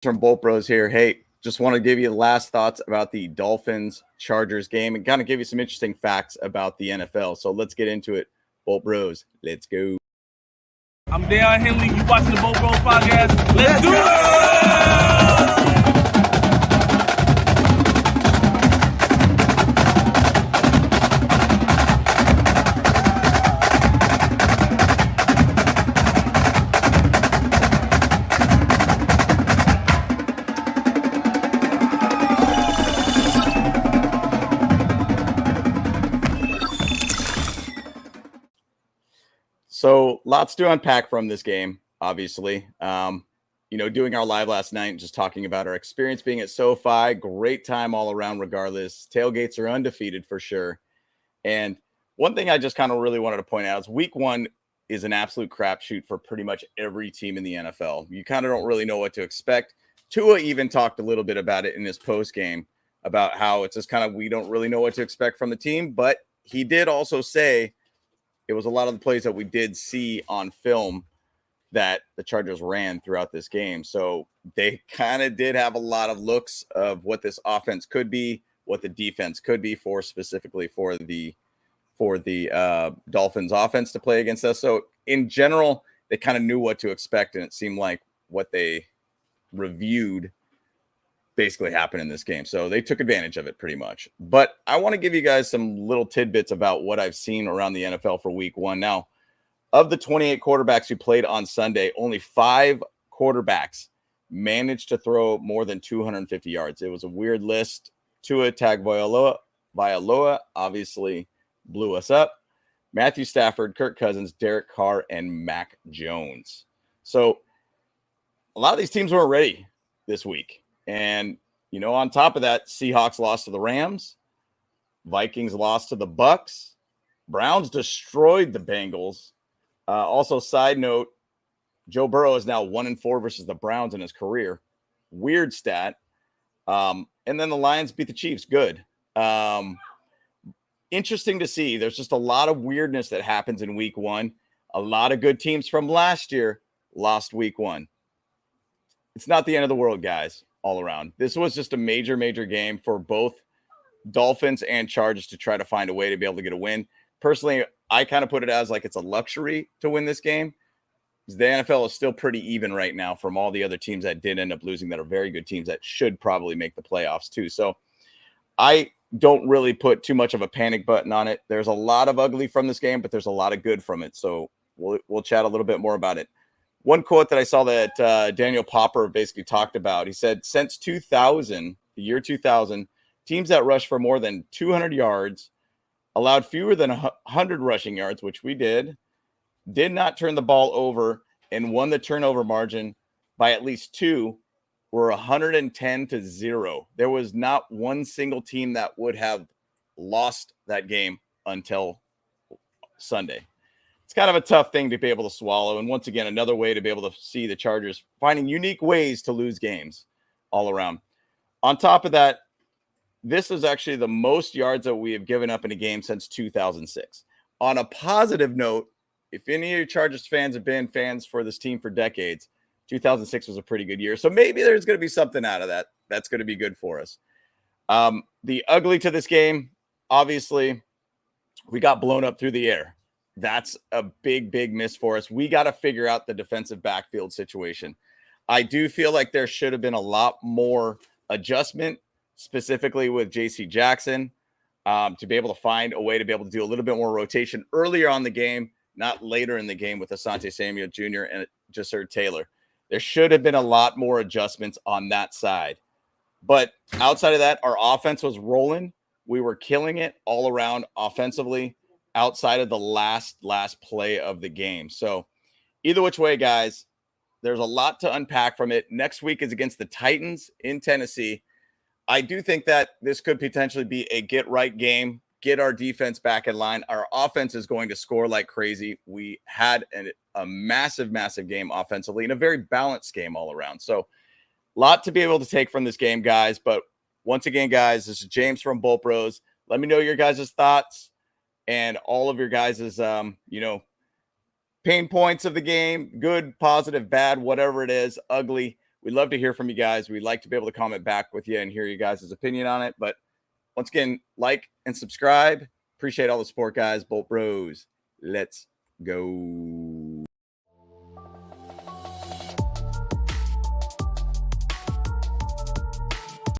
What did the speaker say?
From Bolt Bros here. Hey, just want to give you the last thoughts about the Dolphins Chargers game and kind of give you some interesting facts about the NFL. So let's get into it. Bolt Bros, let's go. I'm Dale Henley. You watching the Bolt Bros podcast? Let's do it! So lots to unpack from this game, obviously. Doing our live last night and just talking about our experience being at SoFi. Great time all around, regardless. Tailgates are undefeated for sure. And one thing I just kind of really wanted to point out is week one is an absolute crapshoot for pretty much every team in the NFL. You kind of don't really know what to expect. Tua even talked a little bit about it in his post game about how it's just kind of we don't really know what to expect from the team. But he did also say it was a lot of the plays that we did see on film that the Chargers ran throughout this game. So they kind of did have a lot of looks of what this offense could be, what the defense could be specifically for the Dolphins offense to play against us. So in general, they kind of knew what to expect, and it seemed like what they reviewed basically happened in this game. So they took advantage of it pretty much. But I want to give you guys some little tidbits about what I've seen around the NFL for week one. Now, of the 28 quarterbacks who played on Sunday, only 5 quarterbacks managed to throw more than 250 yards. It was a weird list. Tua Tagovailoa obviously blew us up. Matthew Stafford, Kirk Cousins, Derek Carr, and Mac Jones. So a lot of these teams weren't ready this week. And, on top of that, Seahawks lost to the Rams. Vikings lost to the Bucks. Browns destroyed the Bengals. Also, side note, Joe Burrow is now 1-4 versus the Browns in his career. Weird stat. And then the Lions beat the Chiefs. Good. Interesting to see. There's just a lot of weirdness that happens in week one. A lot of good teams from last year lost week one. It's not the end of the world, guys, all around. This was just a major, major game for both Dolphins and Chargers to try to find a way to be able to get a win. Personally, I kind of put it as like it's a luxury to win this game. The NFL is still pretty even right now from all the other teams that did end up losing that are very good teams that should probably make the playoffs too. So I don't really put too much of a panic button on it. There's a lot of ugly from this game, but there's a lot of good from it. So we'll chat a little bit more about it. One quote that I saw that Daniel Popper basically talked about, he said, since 2000, the year 2000, teams that rush for more than 200 yards, allowed fewer than 100 rushing yards, which we did not turn the ball over, and won the turnover margin by at least 2, were 110-0. There was not one single team that would have lost that game until Sunday. It's kind of a tough thing to be able to swallow. And once again, another way to be able to see the Chargers finding unique ways to lose games all around. On top of that, this is actually the most yards that we have given up in a game since 2006. On a positive note, if any of your Chargers fans have been fans for this team for decades, 2006 was a pretty good year. So maybe there's going to be something out of that that's going to be good for us. The ugly to this game, obviously, we got blown up through the air. That's a big, big miss for us. We got to figure out the defensive backfield situation. I do feel like there should have been a lot more adjustment, specifically with J.C. Jackson, to be able to find a way to be able to do a little bit more rotation earlier on the game, not later in the game with Asante Samuel Jr. and Jasir Taylor. There should have been a lot more adjustments on that side. But outside of that, our offense was rolling. We were killing it all around offensively outside of the last play of the game. So either which way, guys, there's a lot to unpack from it. Next week is against the Titans in Tennessee. I do think that this could potentially be a get-right game, get our defense back in line. Our offense is going to score like crazy. We had a massive, massive game offensively and a very balanced game all around. So a lot to be able to take from this game, guys. But once again, guys, this is James from Bolt Bros. Let me know your guys' thoughts and all of your guys' pain points of the game, good, positive, bad, whatever it is, ugly. We'd love to hear from you guys. We'd like to be able to comment back with you and hear you guys' opinion on it. But once again, like and subscribe. Appreciate all the support, guys. Bolt Bros. Let's go.